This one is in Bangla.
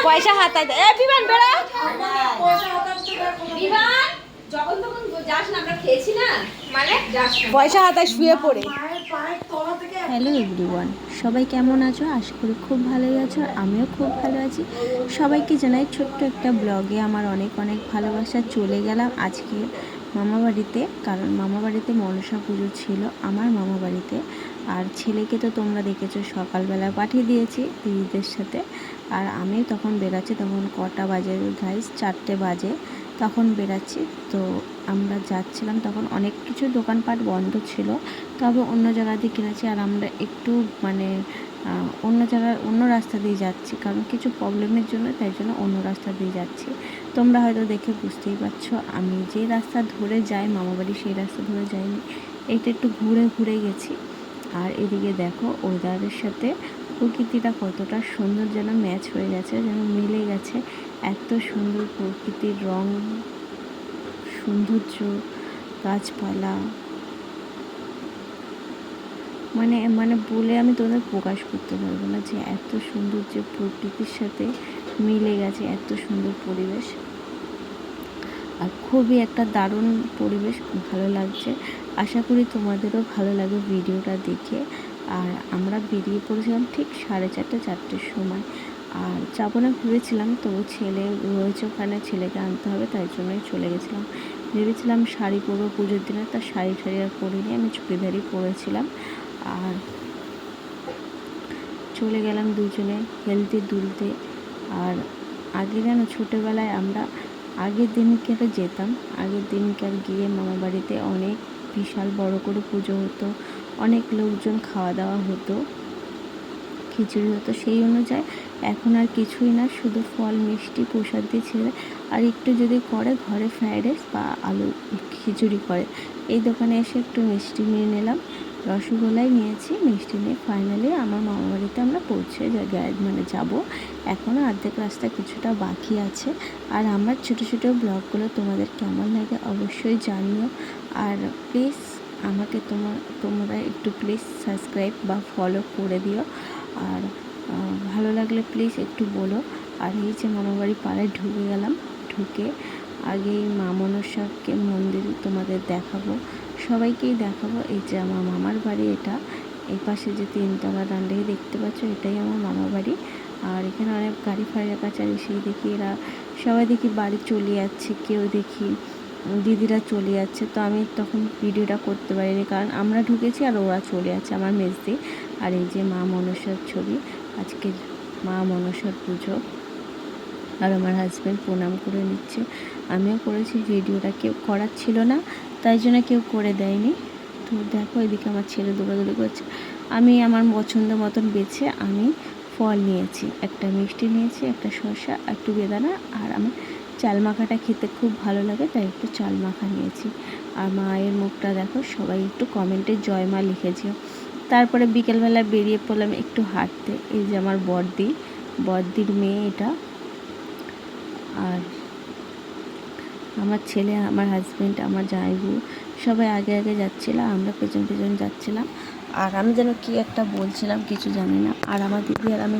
পয়সা হাতায় দে। বিমান বেড়া বিমান যখন তখন যাস না, আমরা খেয়েছি না মানে পয়সা হাতায় শুয়ে পড়ে। হ্যালো এভরিওয়ান, সবাই কেমন আছো? আশা করি খুব ভালোই আছো, আর আমিও খুব ভালো আছি। সবাইকে জানাই ছোট্ট একটা ব্লগে আমার অনেক অনেক ভালোবাসা। চলে গেলাম আজকে মামা বাড়িতে, কারণ মামা বাড়িতে মনসা পুজো ছিল আমার মামা বাড়িতে। আর ছেলেকে তো তোমরা দেখেছো সকালবেলা পাঠিয়ে দিয়েছি দিদিদের সাথে। আর আমি তখন বেরাচ্ছি, তখন কটা বাজে গাইস, 4টে বাজে, তখন বেরাচ্ছি। তো আমরা যাচ্ছিলাম, তখন অনেক কিছু দোকানপাট বন্ধ ছিল, তবে অন্য জায়গা দিয়ে কিনেছি। আর আমরা একটু মানে অন্য রাস্তা দিয়ে যাচ্ছি, কারণ কিছু প্রবলেমের জন্য, তাই জন্য অন্য রাস্তা দিয়ে যাচ্ছি। তোমরা হয়তো দেখে বুঝতেই পারছো আমি যে রাস্তা ধরে যাই মামাবাড়ি সেই রাস্তা ধরে যাইনি, এইটা একটু ঘুরে ঘুরে গেছি। আর এদিকে দেখো ওয়েদারের সাথে প্রকৃতিটা কতটা সুন্দর যেন ম্যাচ হয়ে গেছে, যেন মিলে গেছে। এত সুন্দর প্রকৃতির রং, সৌন্দর্য, গাছপালা, মানে মানে বলে আমি তোদের প্রকাশ করতে পারবো না যে এত সুন্দর, যে প্রকৃতির সাথে মিলে গেছে, এত সুন্দর পরিবেশ। আর খুবই একটা দারুণ পরিবেশ, ভালো লাগছে। আশা করি তোমাদেরও ভালো লাগবে ভিডিওটা দেখে। আর আমরা বেরিয়ে পড়েছিলাম ঠিক 4:30-4টের সময়। আর যাবো না ভেবেছিলাম, তবু ছেলে রয়েছে ওখানে, ছেলেকে আনতে হবে, তাই জন্যই চলে গেছিলাম। ভেবেছিলাম শাড়ি পরবো পুজোর দিনে, তার শাড়ি আর পরিনি, আমি চুড়িদারই পরেছিলাম। আর চলে গেলাম দুজনে হেলতে দুলতে। আর আগে যেন ছোটোবেলায় আমরা আগের দিনকে যেতাম, আগের দিনকে গিয়ে মামা বাড়িতে অনেক বিশাল বড় করে পুজো হতো, অনেক লোকজন, খাওয়া দাওয়া হতো, খিচুড়ি হতো। সেই অনুযায়ী এখন আর কিছুই না, শুধু ফল মিষ্টি প্রসাদ দিয়ে ছেড়ে, আর একটু যদি করে ঘরে ফ্রাইড রাইস বা আলু খিচুড়ি করে। এই দোকানে এসে একটু মিষ্টি নিয়ে নিলাম, রসগোল্লাই নিয়েছি, মিষ্টি নিয়ে ফাইনালি আমার মামা বাড়িতে আমরা পৌঁছে মানে যাব। এখনও অর্ধেক রাস্তা কিছুটা বাকি আছে। আর আমার ছোটো ছোটো ব্লগগুলো তোমাদের কেমন লাগে অবশ্যই জানিও। আর প্লিজ আমাকে তোমরা একটু প্লিজ সাবস্ক্রাইব বা ফলো করে দিও। আর ভালো লাগলে প্লিজ একটু বলো। আর এই যে মামাবাড়ি পাড়ায় ঢুকে গেলাম, ঢুকে আগেই মা মনসাকে মন্দির তোমাদের দেখাবো, সবাইকেই দেখাবো। এই যে আমার মামার বাড়ি, এটা এই পাশে যে 3তলা ডান্ডাই দেখতে পাচ্ছ, এটাই আমার মামার বাড়ি। আর এখানে অনেক গাড়ি ফাড়ি রাখা আছে, সেই দেখি এরা সবাই দেখি বাড়ি চলে যাচ্ছে, কেউ দেখি দিদিরা চলে যাচ্ছে। তো আমি তখন ভিডিওটা করতে পারিনি, কারণ আমরা ঢুকেছি আর ওরা চলে যাচ্ছে, আমার মেজদি। আর এই যে মা মনসার ছবি, আজকে মা মনসার পুজো। আর আমার হাজব্যান্ড প্রণাম করে নিচ্ছে, আমিও করেছি। ভিডিওটা কেউ করার ছিল না, তাই জন্য কেউ করে দেয়নি। তো দেখো এদিকে আমার ছেলে দৌড়াদৌড়ি করছে। আমি আমার পছন্দ মতন বেছে আমি ফল নিয়েছি, একটা মিষ্টি নিয়েছি, একটা শসা, একটু বেদানা। আর আমার চাল মাখাটা খেতে খুব ভালো লাগে, তাই একটু চাল মাখা নিয়েছি। আর মায়ের মুখটা দেখো, সবাই একটু কমেন্টে জয় মা লিখেছে। তারপরে বিকেলবেলা বেরিয়ে পড়লাম একটু হাঁটতে। এই যে আমার বড়দির মেয়ে এটা, আর আমার ছেলে, আমার হাজব্যান্ড, আমার জামাইবু, সবাই আগে আগে যাচ্ছিলাম, আমরা পেছন পেছন যাচ্ছিলাম। আর আমি যেন কি একটা বলছিলাম কিছু জানি না। আর আমার দিদি আর আমি